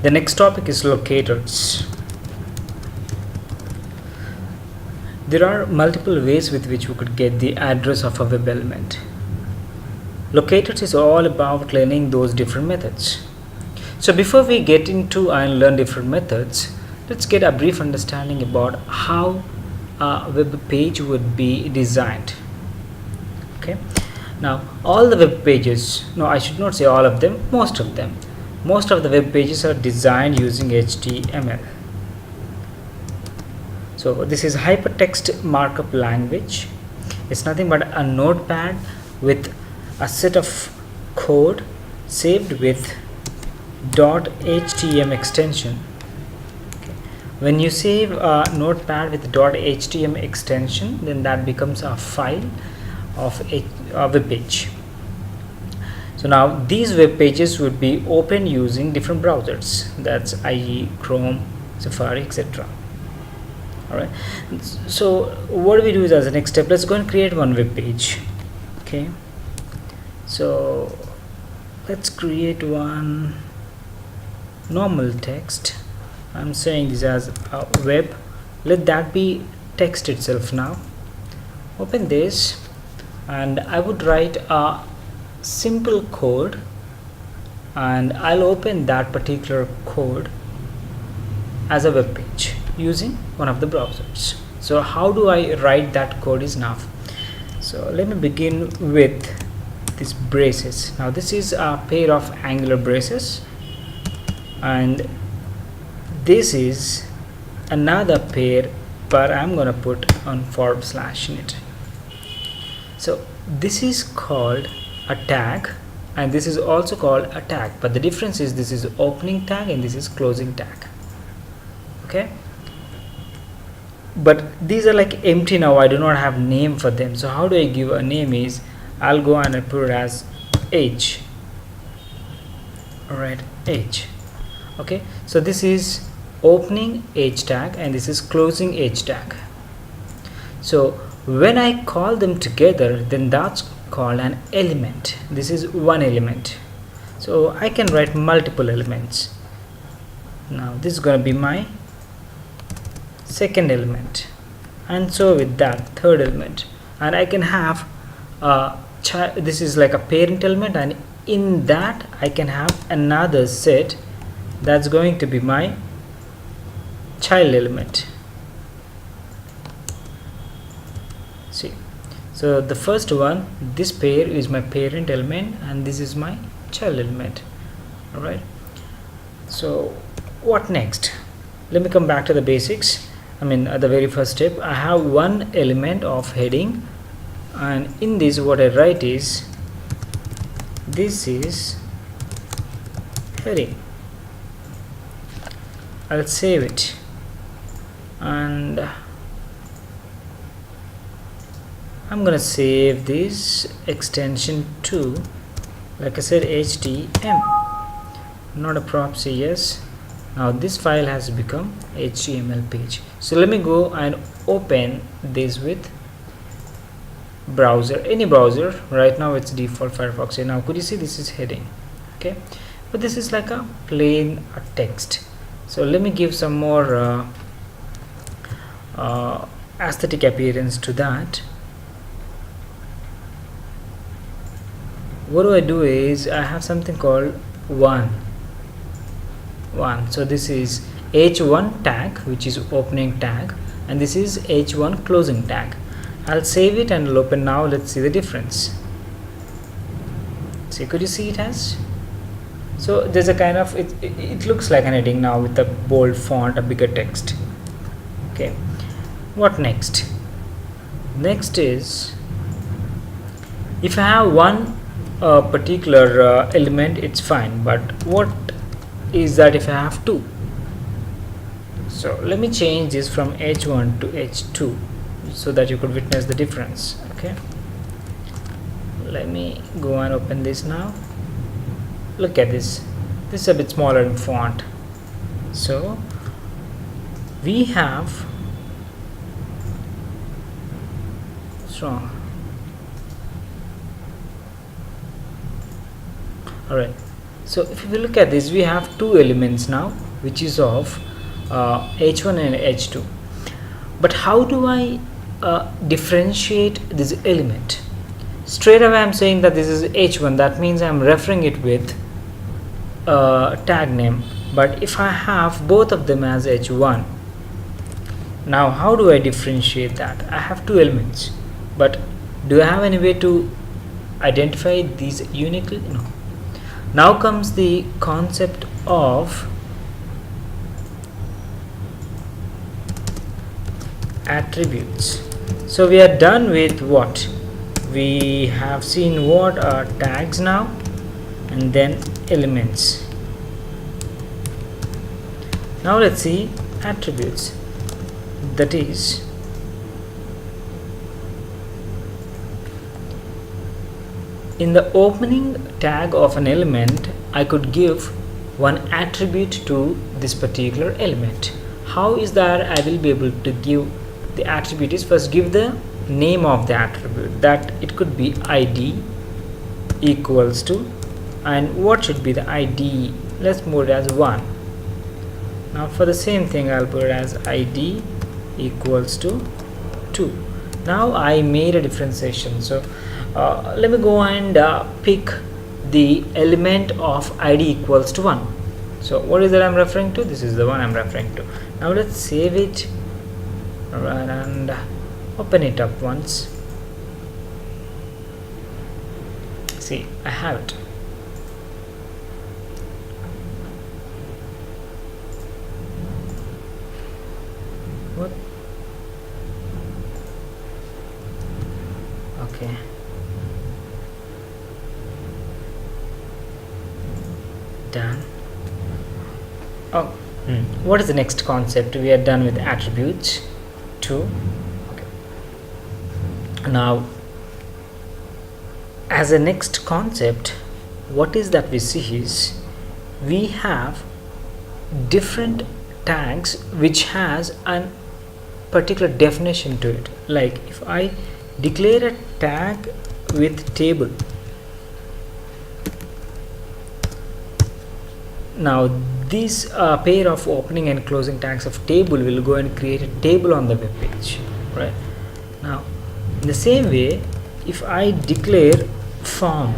The next topic is locators. There are multiple ways with which we could get the address of a web element. Locators is all about learning those different methods. So before we get into and learn different methods, let's get a brief understanding about how a web page would be designed. Okay. Now all the web pages, no, I should not say all of them, most of them. Most of the web pages are designed using HTML. So this is hypertext markup language. It's nothing but a notepad with a set of code saved with .html extension. Okay. When you save a notepad with .html extension, then that becomes a file of a web page. So now these web pages would be opened using different browsers, that's IE, Chrome, Safari, etc. Alright, so what do we do is, as the next step, let's go and create one web page. Okay, so let's create one normal text. I'm saying this as a web, let that be text itself. Now open this and I would write a simple code, and I'll open that particular code as a web page using one of the browsers. So how do I write that code is now. So let me begin with these braces. Now this is a pair of angular braces, and this is another pair, but I'm gonna put on / in it. So this is called a tag, and this is also called a tag, but the difference is this is opening tag and this is closing tag. Okay, but these are like empty now, I do not have name for them. So how do I give a name is, I'll go and I put it as H. Alright, H. Okay, so this is opening H tag and this is closing H tag. So when I call them together, then that's called an element. This is one element, so I can write multiple elements. Now this is going to be my second element, and so with that third element, and I can have this is like a parent element, and in that I can have another set that's going to be my child element. See, so the first one, this pair is my parent element and this is my child element. Alright, so what next? Let me come back to the basics. I mean, at the very first step, I have one element of heading, and in this what I write is, this is heading. I'll save it, and I'm gonna save this extension to, like I said, HTML, not a proxy. Yes, now this file has become HTML page. So let me go and open this with browser, any browser. Right now it's default Firefox. Now could you see this is heading? Okay, but this is like a plain text. So let me give some more aesthetic appearance to that. What do I do is, I have something called one. So this is h1 tag, which is opening tag, and this is h1 closing tag. I'll save it and I'll open. Now let's see the difference. See, could you see it has? So there's a kind of, it looks like an heading now with a bold font, a bigger text. Okay, what next? Next is, if I have one particular element, it's fine, but what is that if I have two? So let me change this from h1 to h2 so that you could witness the difference. Okay, let me go and open this now. Look at this, this is a bit smaller in font. So we have strong. Alright, So if we look at this, we have two elements now, which is of h1 and h2. But how do I differentiate this element? Straight away I'm saying that this is h1, that means I'm referring it with tag name. But if I have both of them as h1, now how do I differentiate that? I have two elements, but do I have any way to identify these uniquely? No. Now comes the concept of attributes. So we are done with what? We have seen what are tags now, and then elements. Now let's see attributes. That is, in the opening tag of an element, I could give one attribute to this particular element. How is that I will be able to give the attribute? Is first give the name of the attribute, that it could be id equals to, and what should be the id? Let's move it as 1. Now for the same thing, I'll put it as id equals to 2. Now I made a differentiation. So let me go and pick the element of id equals to 1. So what is that I'm referring to? This is the one I'm referring to. Now let's save it, right, and open it up once. See, I have it. What? Okay. Done. Oh, what is the next concept? We are done with attributes. 2. Okay. Now, as a next concept, what is that we see is we have different tags which has a particular definition to it. Like if I declare a tag with table, now this pair of opening and closing tags of table will go and create a table on the web page, right? Now in the same way, if I declare form,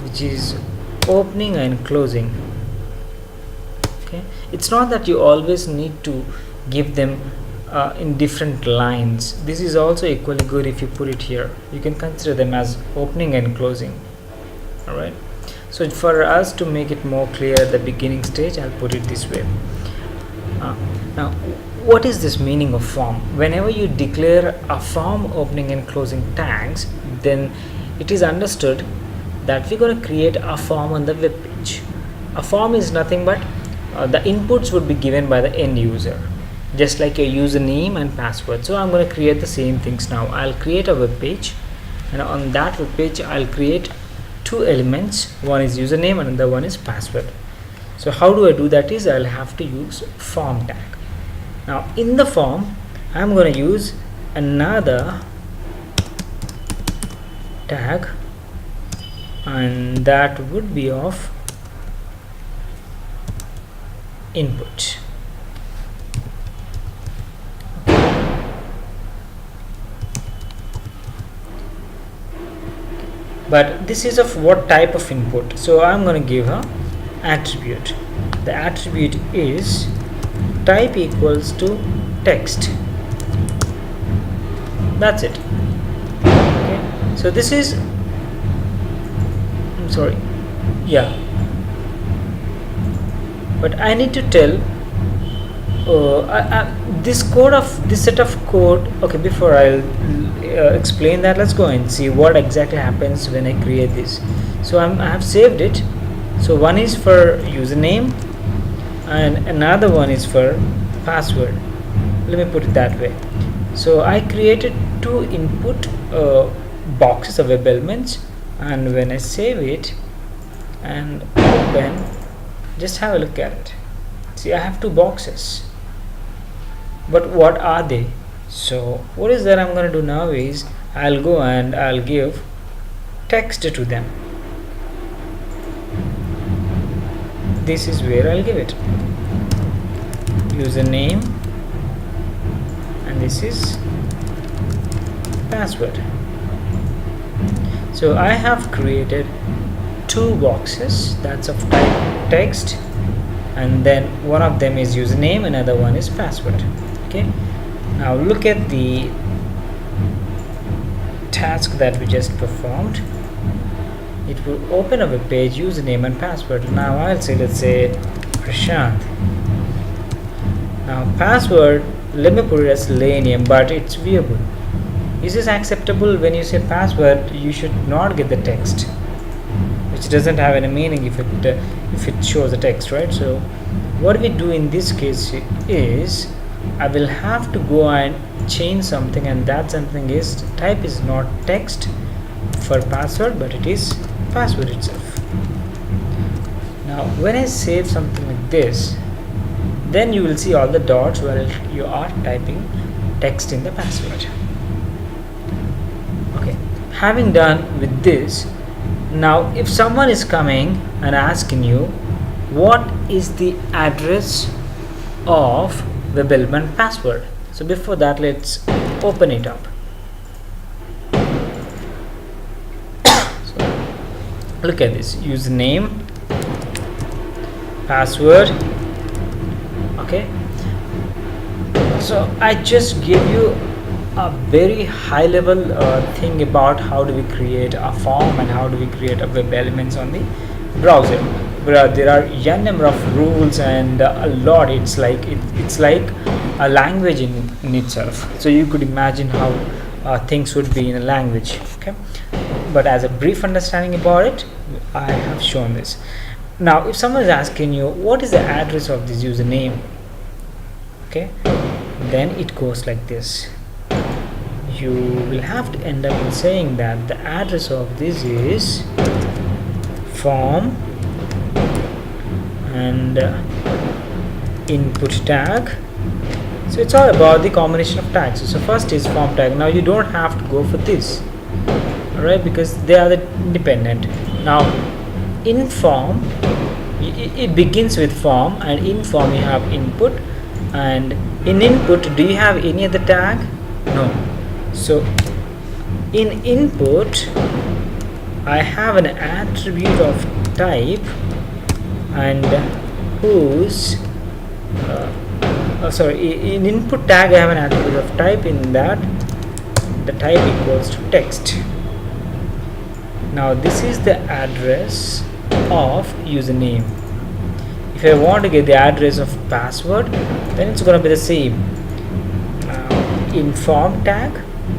which is opening and closing, okay, it's not that you always need to give them in different lines. This is also equally good if you put it here. You can consider them as opening and closing. All right. So for us to make it more clear at the beginning stage, I'll put it this way. Now, what is this meaning of form? Whenever you declare a form opening and closing tags, then it is understood that we're going to create a form on the web page. A form is nothing but the inputs would be given by the end user, just like your username and password. So I'm going to create the same things now. I'll create a web page, and on that web page I'll create two elements. One is username and another one is password. So how do I do that? Is I'll have to use form tag. Now in the form, I'm going to use another tag, and that would be of input. But this is of what type of input? So I'm going to give a attribute. The attribute is type equals to text. That's it. Okay. So this is, I'm sorry, yeah, but I need to tell this code of this set of code. Okay, before I'll explain that, let's go and see what exactly happens when I create this. So I have saved it. So one is for username and another one is for password. Let me put it that way. So I created two input boxes of web elements, and when I save it and open, just have a look at it. See, I have two boxes, but what are they? So what is that I'm going to do now is I'll go and I'll give text to them. this is where I'll give it username, and this is password. So I have created two boxes, that's of type text, and then one of them is username, another one is password. Okay, now look at the task that we just performed. It will open up a page, username and password. Now I'll say, let's say Prashant. Now password, let me put it as Selenium, but it's viewable. Is this acceptable? When you say password, you should not get the text, which doesn't have any meaning if it shows the text, right? So what we do in this case is I will have to go and change something, and that something is type is not text for password, but it is password itself. Now when I save something like this, then you will see all the dots while you are typing text in the password. Okay, having done with this, now if someone is coming and asking you what is the address of web element password, so before that let's open it up. So look at this, username, password. Okay, so I just gave you a very high level thing about how do we create a form and how do we create a web elements on the browser. But there are n number of rules and a lot. It's like a language in itself. So you could imagine how things would be in a language. Okay, but as a brief understanding about it, I have shown this. Now if someone is asking you what is the address of this username, okay, then it goes like this. You will have to end up in saying that the address of this is form and input tag. So it's all about the combination of tags. So first is form tag. Now you don't have to go for this, alright, because they are the independent. Now in form, it begins with form, and in form you have input, and in input do you have any other tag? No. So in input I have an attribute of type, and whose in input tag I have an attribute of type, in that the type equals to text. Now this is the address of username. If I want to get the address of password, then it's going to be the same. In form tag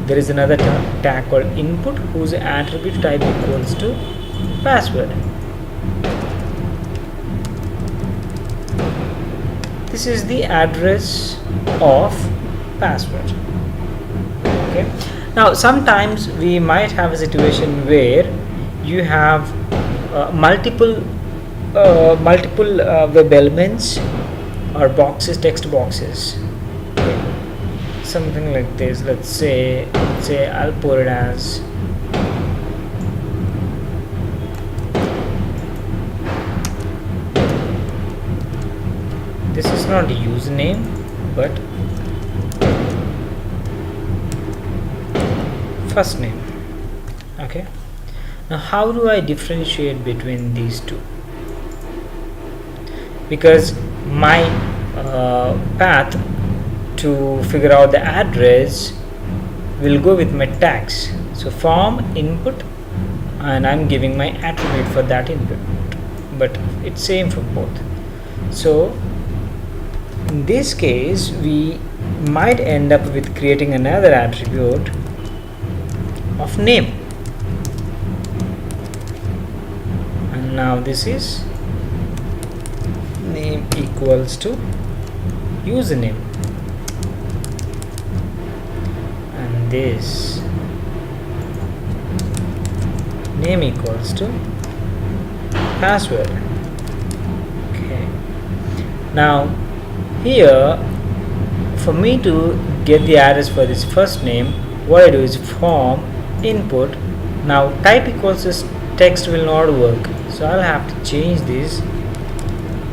there is another tag called input, whose attribute type equals to password. This is the address of password. Okay, now sometimes we might have a situation where you have multiple web elements or boxes, text boxes. Okay, something like this. Let's say I'll put it as this is not a username but first name. Okay, now how do I differentiate between these two? Because my path to figure out the address will go with my tags. So form, input, and I'm giving my attribute for that input, but it's same for both. So in this case we might end up with creating another attribute of name, and now this is name equals to username, and this name equals to password. Okay, now here for me to get the address for this first name, what I do is form input. Now type equals to text will not work, so I'll have to change this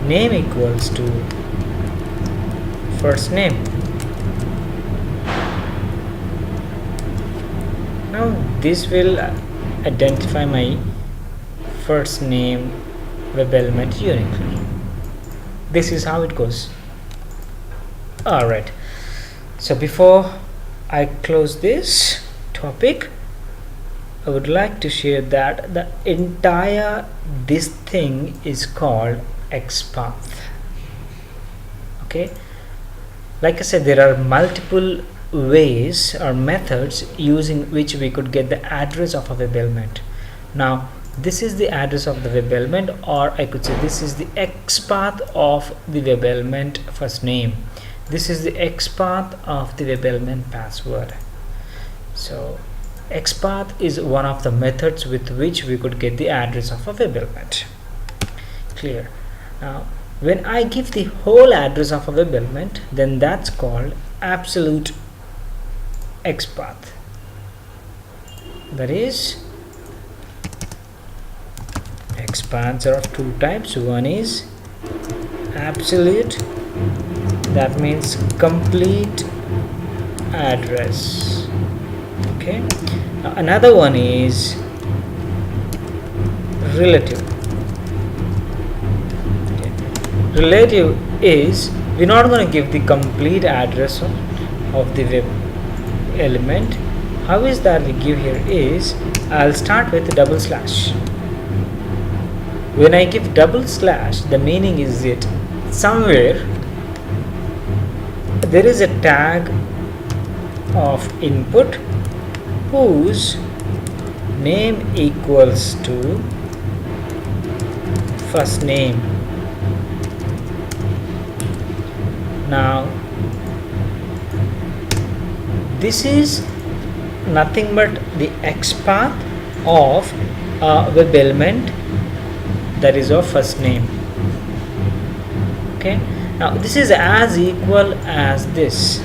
name equals to first name. Now this will identify my first name web element uniquely. This is how it goes. Alright, so before I close this topic, I would like to share that the entire this thing is called XPath. Okay, like I said, there are multiple ways or methods using which we could get the address of a web element. Now this is the address of the web element, or I could say this is the XPath of the web element first name. This is the XPath of the web element password. So XPath is one of the methods with which we could get the address of a web element. Clear? Now when I give the whole address of a web element, then that's called absolute XPath. That is, XPaths are of two types. One is absolute, that means complete address. Okay. Now another one is relative. Okay. Relative is, we're not going to give the complete address of the web element. How is that we give here is, I'll start with double slash. When I give double slash, the meaning is that somewhere there is a tag of input whose name equals to first name. Now this is nothing but the XPath of a web element that is of first name. Okay, now this is as equal as this.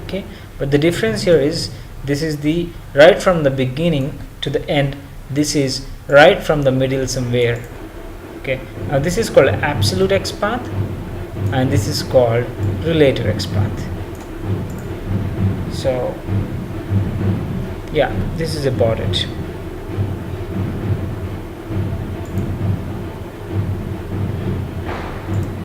Okay, but the difference here is, this is the right from the beginning to the end, this is right from the middle somewhere. Okay, now this is called absolute XPath and this is called relative XPath. So yeah, this is about it.